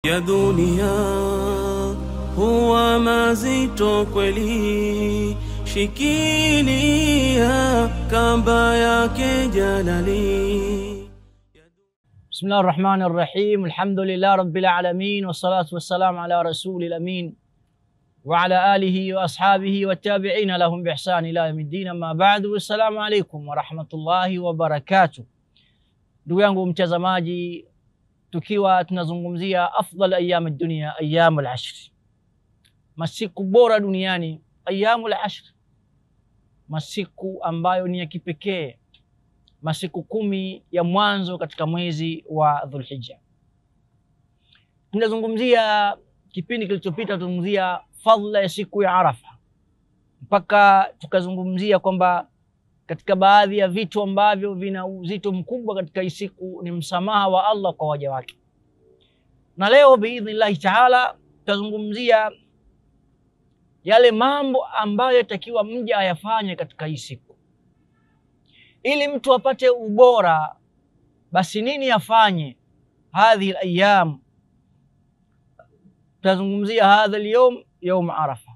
Ya dunia huwa mazito kweli, shikilia kamba yake jalali. Bismillahir Rahmanir Rahim. Alhamdulillah Rabbil Alamin, wassalatu wassalamu ala Rasulil Amin wa ala alihi wa ashabihi wa tabi'ina lahum bi ihsan ila yawmiddin. Amma ba'du, assalamu alaykum wa rahmatullahi wa barakatuh. Ndugu yangu mtazamaji, tukiwa tunazungumzia afdal ayyam dunia, ayyamul ashr, masiku bora duniani, ayyamul ashr, masiku ambayo ni ya kipekee, masiku 10 ya mwanzo katika mwezi wa Dhulhijja. Tunazungumzia kipindi kilichopita, tunazungumzia fadhila ya siku ya Arafa, mpaka tukazungumzia kwamba katika baadhi ya vitu ambavyo vina uzito mkubwa katika hii siku ni msamaha wa Allah kwa waja wake. Na leo biidhnillahi taala tutazungumzia yale mambo ambayo yatakiwa mja ayafanye katika hii siku ili mtu apate ubora. Basi nini afanye hadhi al-ayyam? Tutazungumzia hadha al-yawm, yawm Arafa.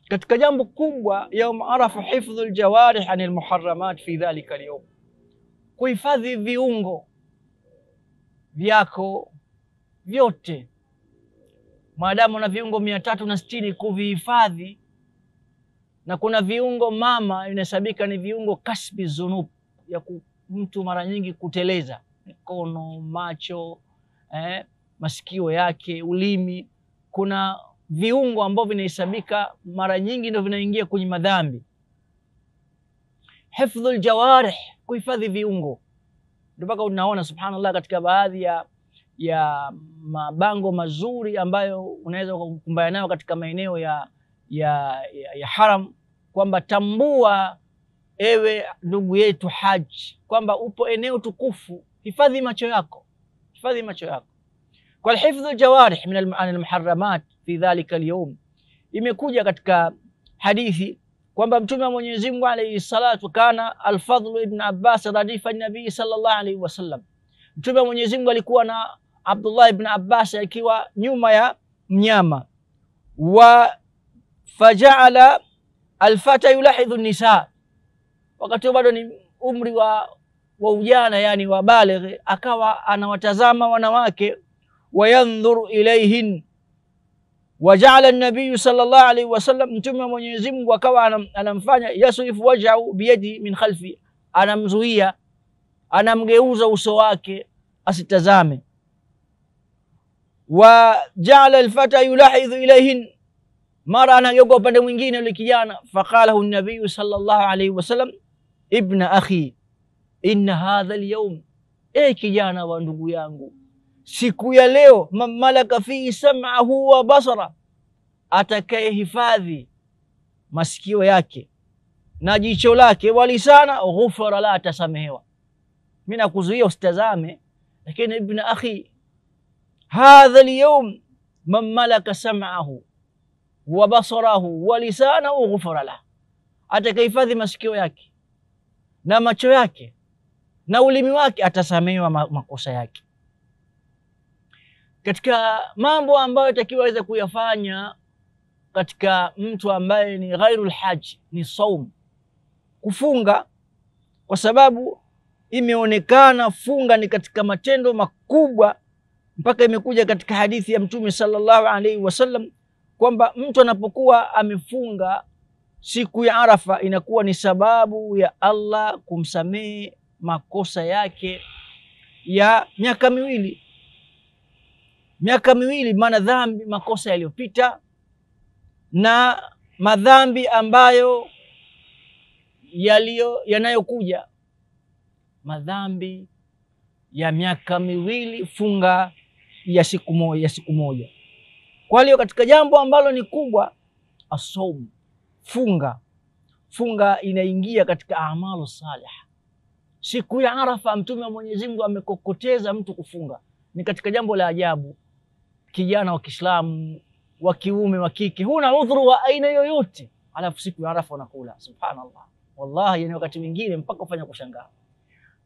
Katika jambo kubwa yawm Arafa, hifdhul jawarih anil muharramat fi dhalika al-yawm, kuhifadhi viungo vyako vyote, maadamu na viungo 360 kuvihifadhi. Na kuna viungo mama inahesabika ni viungo kasbi zunub, ya mtu mara nyingi kuteleza, mikono, macho, masikio yake, ulimi. Kuna viungo ambavyo vinahesabika mara nyingi ndio vinaingia kwenye madhambi. Hifdhul jawarih, kuhifadhi viungo. Ndio mpaka unaona subhanallah katika baadhi ya mabango mazuri ambayo unaweza kukumbana nayo katika maeneo ya haram, kwamba tambua ewe ndugu yetu haji kwamba upo eneo tukufu, hifadhi macho yako, hifadhi macho yako. Kwa hifdhul jawarih min al-muharramat fi dhalika al-yawm, imekuja katika hadithi kwamba Mtume wa Mwenyezi Mungu alayhi salatu kana al-Fadl ibn Abbas radifa nabii sallallahu alayhi wasallam. Mtume wa Mwenyezi Mungu alikuwa na Abdullah ibn Abbas akiwa nyuma ya mnyama, wa faja'ala al-fata yulahidhu an-nisa, wakati bado ni umri wa ujana, yani wa baligh, akawa anawatazama wanawake, wayandhuru ilayhin. Waja'ala an-nabiy sallallahu alayhi wasallam, Mtume wa Mwenyezi Mungu akawa anamfanya yasrifu wajhahu biyadi min khalfi, anamzuia, anamgeuza uso wake asitazame. Wa ja'ala al-fata yulahidhu ilayhin, mara anageuka upande mwingine yule kijana. Faqalahu an-nabiy sallallahu alayhi wasallam, ibna akhi inna hadha al-yawm, kijana wa ndugu yangu, siku ya leo, man malaka fi sam'ahu wa basara, atakayehifadhi masikio yake na jicho lake, walisana ghufara la, atasamehewa. Mimi nakuzuia usitazame, lakini ibna akhi hadha al-yawm man malaka sam'ahu wa basarahu wa lisanahu ghufara la, atakayehifadhi masikio yake na macho yake na ulimi wake atasamehewa makosa yake. Katika mambo ambayo yatakiwa aweze kuyafanya katika mtu ambaye ni ghairul haji ni saum, kufunga, kwa sababu imeonekana funga ni katika matendo makubwa, mpaka imekuja katika hadithi ya Mtume sallallahu alaihi wasallam kwamba mtu anapokuwa amefunga siku ya Arafa inakuwa ni sababu ya Allah kumsamehe makosa yake ya miaka miwili, maana dhambi, makosa yaliyopita na madhambi ambayo yanayokuja, madhambi ya miaka miwili, funga ya siku moja. Kwa hiyo katika jambo ambalo ni kubwa, as-sawm, funga inaingia katika amalu salih. Siku ya Arafa Mtume wa Mwenyezi Mungu amekokoteza mtu kufunga, ni katika jambo la ajabu. Kijana wa Kiislamu, wa kiume, wa kike, huna udhuru wa aina yoyote, alafu siku ya Arafa unakula. Subhanallah, wallahi, yani wakati mwingine mpaka ufanya kushangaa.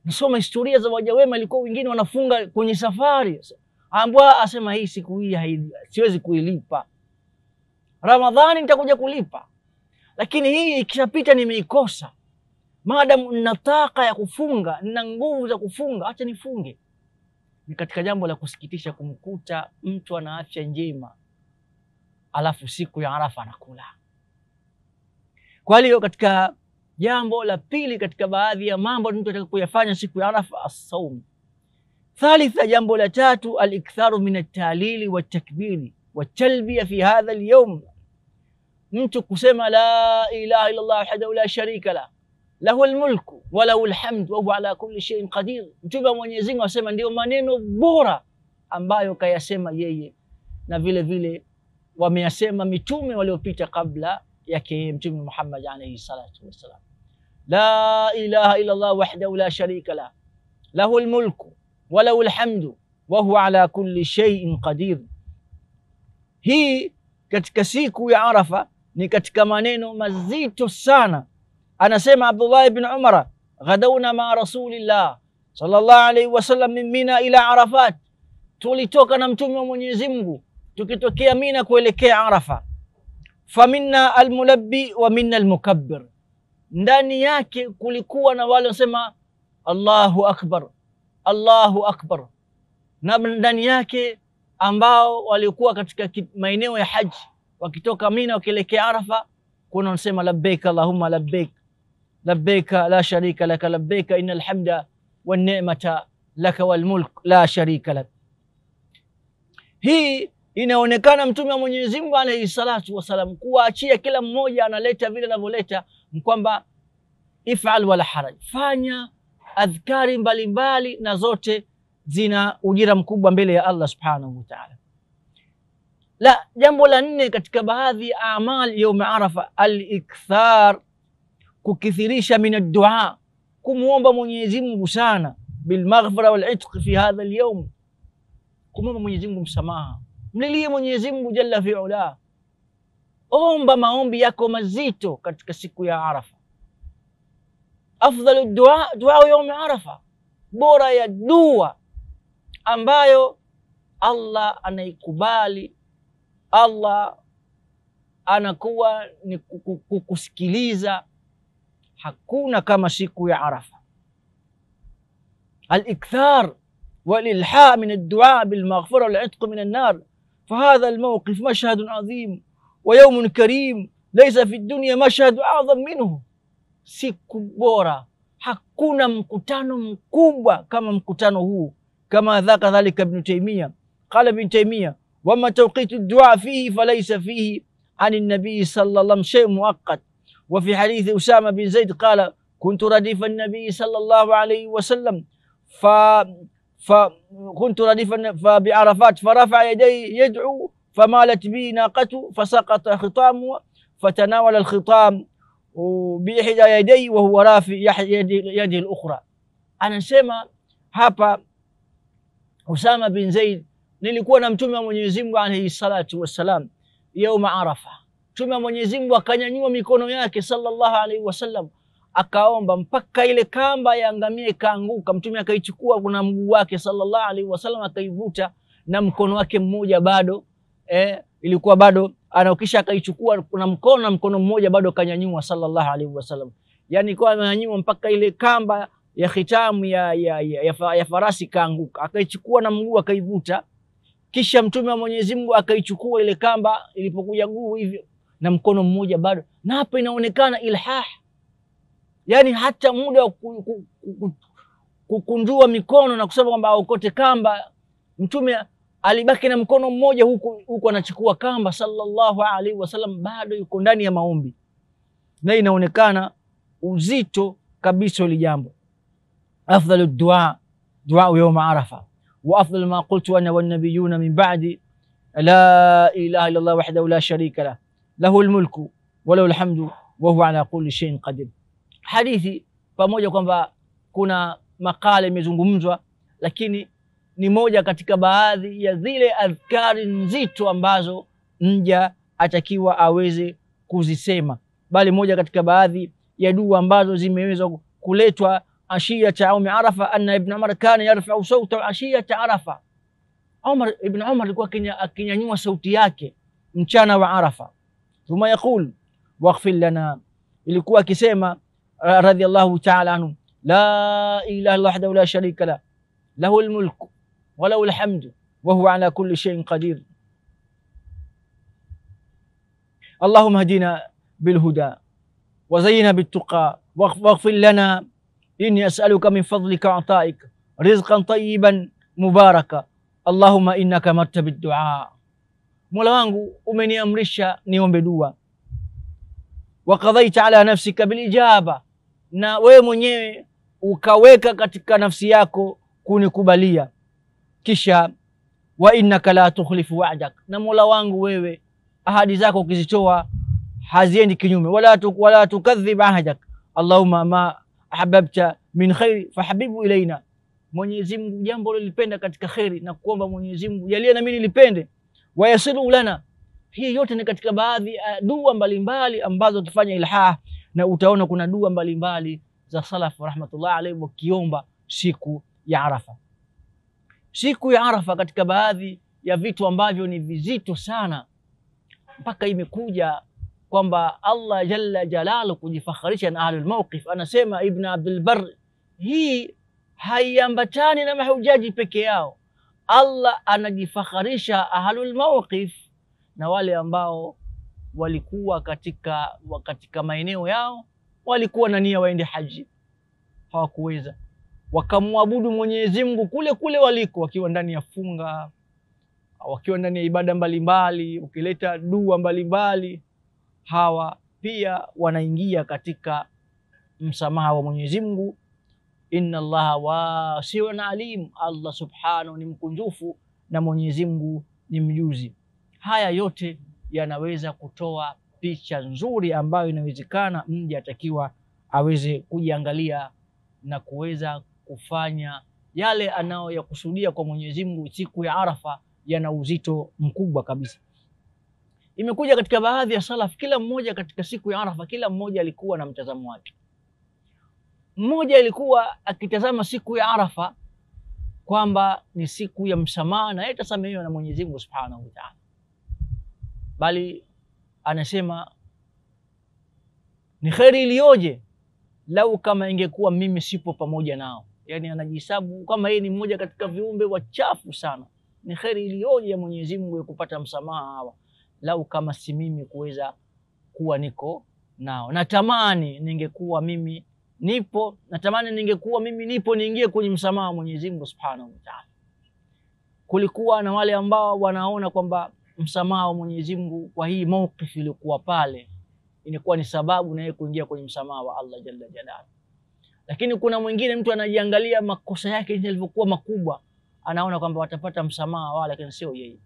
Nasoma historia za waja wema, ilikuwa wengine wanafunga kwenye safari, Ambwa asema hii siku hii siwezi kuilipa. Ramadhani nitakuja kulipa, lakini hii ikishapita nimeikosa. Maadamu nina taka ya kufunga, nina nguvu za kufunga, acha nifunge. Ni katika jambo la kusikitisha kumkuta mtu ana afya njema alafu siku ya Arafa anakula. Kwa hiyo katika jambo la pili katika baadhi ya mambo mtu ataka kuyafanya siku ya Arafa, as-saum. Thalitha, jambo la tatu, al-iktharu min at-tahlili wat-takbiri wat-talbiya fi hadha al-yawm. Mtu kusema la ilaha illa Allah wahdahu la sharika la lahu al-mulku wa lahu al-hamdu wa huwa ala kulli shay'in qadir. Mtume wa Mwenyezi Mungu asema ndio maneno bora ambayo kayasema yeye, na vile vile wameyasema mitume waliopita kabla yake Mtume Muhammad alayhi salatu wassalam. La ilaha illa Allah wahdahu la sharika la lahu al-mulku wa lahu al-hamdu wa huwa ala kulli shay'in qadir. Hii katika siku ya Arafa ni katika maneno mazito sana. Anasema Abdullah ibn Umar, ghadawna ma rasulillah sallallahu alayhi wasallam min Mina ila Arafat, tulitoka na mtume wa Mwenyezi Mungu tukitokea Mina kuelekea Arafa. Faminna almulabbi wa minna almukabbir, ndani yake kulikuwa na wale wasema Allahu akbar, Allahu akbar, na ndani yake ambao walikuwa katika maeneo ya haji wakitoka Mina wakielekea Arafa, kuna wanasema labbaik Allahumma labbaik, labbaik la sharika laka labbaik innal hamda wan ni'mata laka wal mulk la sharika lak. Hii inaonekana mtume wa Mwenyezi Mungu alayhi salatu wasalam kuachia kila mmoja analeta vile anavyoleta, kwamba if'al wala haraj, fanya adhkari mbalimbali na zote zina ujira mkubwa mbele ya Allah subhanahu wa ta'ala. La, jambo la nne katika baadhi ya amali yaum Arafa, al-ikthar, kukithirisha min ad-du'a, kumuomba Mwenyezi Mungu sana, bil maghfira wal itq fi hadha al-yawm, kumuomba Mwenyezi Mungu msamaha, mlilie Mwenyezi Mungu jalla fi ula, omba maombi yako mazito katika siku ya Arafa. Afdalu ad-du'a du'a yaum Arafa, bora ya dua ambayo Allah anaikubali, Allah anakuwa ni kukusikiliza, hakuna kama siku ya Arafa. Al-ikthar wal-ilha min ad-du'a bil maghfira wal 'itq min an-nar, fahadha al-mawqif mashhad 'azim wa yawm karim laysa fi ad-dunya mashhad a'zam minhu. Siku bora, hakuna mkutano mkubwa kama mkutano huu, kama dhaka dhalika Ibn Taymiyyah. Qala Ibn Taymiyyah, wama tawqitu ad-du'a fihi falaysa fihi an an-nabi sallallahu alayhi wasallam shay' muaqqat. Wa fi hadith Usama bin Zaid qala kuntu radifa an-nabi sallallahu alayhi wasallam كنت رديفا بعرفات فرفع يديه يدعو فمالت بي ناقته فسقط خطامه فتناول الخطام بإحدى يديه وهو رافع يده الأخرى. Anasema hapa Usama bin Zaid, nilikuwa na mtume wa Mwenyezi Mungu alayhi salatu wassalam yaum Arafa. Mtume wa Mwenyezi Mungu akanyanyua mikono yake sallallahu alayhi wasallam, akaomba mpaka ile kamba ya ngamia ikaanguka. Mtume akaichukua kuna mguu wake sallallahu alayhi wasallam akaivuta na mkono wake mmoja bado ilikuwa bado anaokisha, akaichukua kuna mkono na mkono mmoja bado kanyanyua sallallahu alayhi wasallam, yani kwa amenyanyua mpaka ile kamba ya khitamu ya farasi kaanguka, akaichukua na mguu akaivuta. Kisha mtume wa Mwenyezi Mungu akaichukua ile kamba ilipokuja guu hivyo na mkono mmoja bado, na hapa inaonekana ilhah, yani hata muda wa kukundua mikono na kusema kwamba aokote kamba, mtume alibaki na mkono mmoja huku anachukua kamba sallallahu alaihi wasallam, bado yuko ndani ya maombi, na inaonekana uzito kabisa ile jambo. Afdalu dua yawm Arafa wa afdal ma qultu ana wan nabiyuna min ba'di la ilaha illa Allah wahdahu la sharika la lahu al-mulku wa lahu al-hamdu wa huwa ala kulli shay'in qadir. Hadithi pamoja kwamba kuna makala imezungumzwa, lakini ni moja katika baadhi ya zile adhkari nzito ambazo mja atakiwa aweze kuzisema, bali moja katika baadhi ya dua ambazo zimeweza kuletwa ashiyata yaum Arafa, anna Ibn Umar kana yarfa'u sawta ashiyata Arafa. Ibn Umar alikuwa akinyanyua sauti yake mchana wa Arafa, thumma yaqul waghfir lana, ilikuwa akisema radhiyallahu ta'ala anhu, la ilaha illa wahdahu la sharika la lahu almulku wa lahu alhamdu wa huwa ala kulli shay'in qadir, allahumma hdina bilhuda wa zayyina bittuqa waghfir lana inni as'aluka min fadlika wa ata'ika rizqan tayyiban mubaraka allahumma innaka amarta bid-du'a, Mola wangu umeniamrisha niombe dua, wa qadhaita ala nafsika bil ijaba, na wewe mwenyewe ukaweka katika nafsi yako kunikubalia, kisha wa innaka la tukhlifu wa'dak, na Mola wangu wewe ahadi zako ukizitoa haziendi kinyume, wala tukadhib ahdak allahumma ma ahbabta min khairi fahabibu ilaina, Mwenyezi Mungu jambo lilipenda katika khairi na kuomba Mwenyezi Mungu jalia na mimi nilipende, wayasiru lana. Hii yote ni katika baadhi ya dua mbalimbali ambazo tufanya ilha, na utaona kuna dua mbalimbali za salaf rahmatullah alayhi wakiomba siku ya Arafa. Siku ya Arafa katika baadhi ya vitu ambavyo ni vizito sana, mpaka imekuja kwamba Allah jalla jalalu kujifakharisha na ahlul mawqif. Anasema Ibn Abdul Barr, hii haiambatani na mahujaji peke yao, Allah anajifakharisha ahlul mawqif na wale ambao walikuwa katika maeneo yao walikuwa na nia waende haji, hawakuweza, wakamwabudu Mwenyezi Mungu kule kule waliko, wakiwa ndani ya funga, wakiwa ndani ya ibada mbalimbali, ukileta dua mbalimbali, hawa pia wanaingia katika msamaha wa Mwenyezi Mungu. Inna Allaha wasi'un alim, Allah subhanahu ni mkunjufu na Mwenyezi Mungu ni mjuzi. Haya yote yanaweza kutoa picha nzuri ambayo inawezekana mja atakiwa aweze kujiangalia na kuweza kufanya yale anayoyakusudia kwa Mwenyezi Mungu. Siku ya Arafa yana uzito mkubwa kabisa. Imekuja katika baadhi ya salaf, kila mmoja katika siku ya Arafa, kila mmoja alikuwa na mtazamo wake. Mmoja alikuwa akitazama siku ya Arafa kwamba ni siku ya msamaha na yatasamehewa na Mwenyezi Mungu Subhanahu wa Ta'ala, bali anasema ni kheri iliyoje lau kama ingekuwa mimi sipo pamoja nao. Yani anajihesabu kama yeye ni mmoja katika viumbe wachafu sana. Ni kheri iliyoje ya Mwenyezi Mungu kupata msamaha hawa, lau kama si mimi kuweza kuwa niko nao. Natamani ningekuwa mimi nipo, natamani ningekuwa mimi nipo niingie kwenye msamaha wa Mwenyezi Mungu Subhanahu wa Ta'ala. Kulikuwa na wale ambao wanaona kwamba msamaha wa Mwenyezi Mungu kwa hii mawqif ilikuwa pale inakuwa ni sababu na yeye kuingia kwenye msamaha wa Allah jalla jalaluhu. Lakini kuna mwingine mtu anajiangalia makosa yake yalivyokuwa makubwa, anaona kwamba watapata msamaha wala, lakini sio yeye.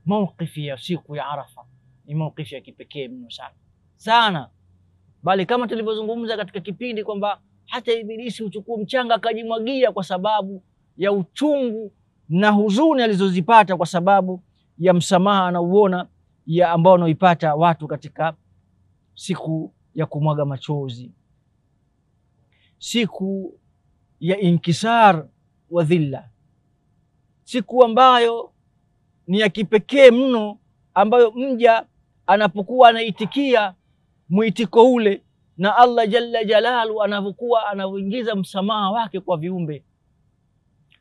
Mawqif ya siku ya Arafa ni mawqif ya kipekee mno sana, bali kama tulivyozungumza katika kipindi kwamba hata Ibilisi uchukua mchanga akajimwagia kwa sababu ya uchungu na huzuni alizozipata kwa sababu ya msamaha anauona ya ambao wanaoipata watu katika siku ya kumwaga machozi, siku ya inkisar wa dhilla, siku ambayo ni ya kipekee mno, ambayo mja anapokuwa anaitikia mwitiko ule na Allah jalla jalalu anavyokuwa anavyoingiza msamaha wake kwa viumbe.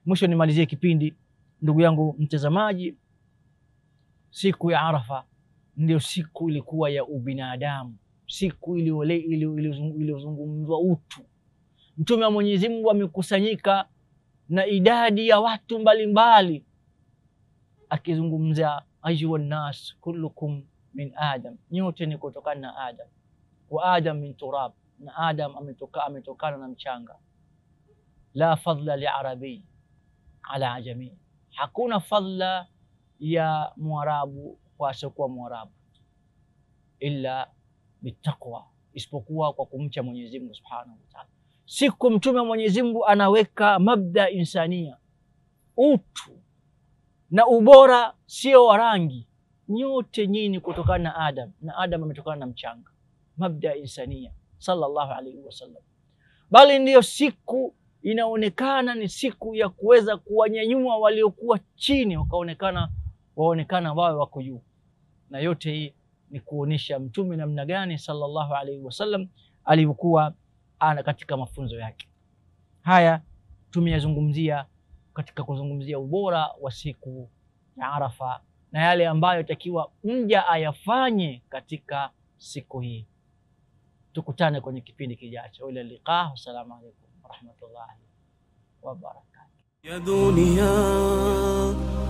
Mwisho nimalizie kipindi, ndugu yangu mtazamaji, siku ya Arafa ndio siku ilikuwa ya ubinadamu, siku iliyozungumzwa utu. Mtume wa Mwenyezi Mungu amekusanyika na idadi ya watu mbalimbali akizungumza ayuhan nas kullukum min Adam, nyote ni kutokana na Adam, wa Adam min turab, na Adam ametokana na mchanga. La fadla li arabi ala ajami, hakuna fadla ya Mwarabu kwa asiokuwa Mwarabu illa bitaqwa, isipokuwa kwa kumcha Mwenyezi Mungu Subhanahu wa Ta'ala. Siku mtume wa Mwenyezi Mungu anaweka mabda insania, utu na ubora sio wa rangi, nyote nyinyi kutokana na Adam, na Adam ametokana na mchanga. Mabda insania sallallahu alayhi wasallam. Bali ndiyo siku inaonekana ni siku ya kuweza kuwanyanyua waliokuwa chini waonekana wao wako juu. Na yote hii ni kuonesha Mtume namna gani sallallahu alaihi wasallam alivyokuwa ana katika mafunzo yake. Haya tumeyazungumzia katika kuzungumzia ubora wa siku ya Arafa na yale ambayo takiwa mja ayafanye katika siku hii. Tukutane kwenye kipindi kijacho. Ila liqa. Assalamu alaykum wa rahmatullahi wa barakatuh. Ya dunia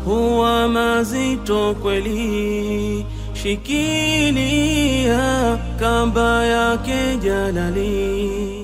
huwa mazito kweli, shikilia kamba yake jalali.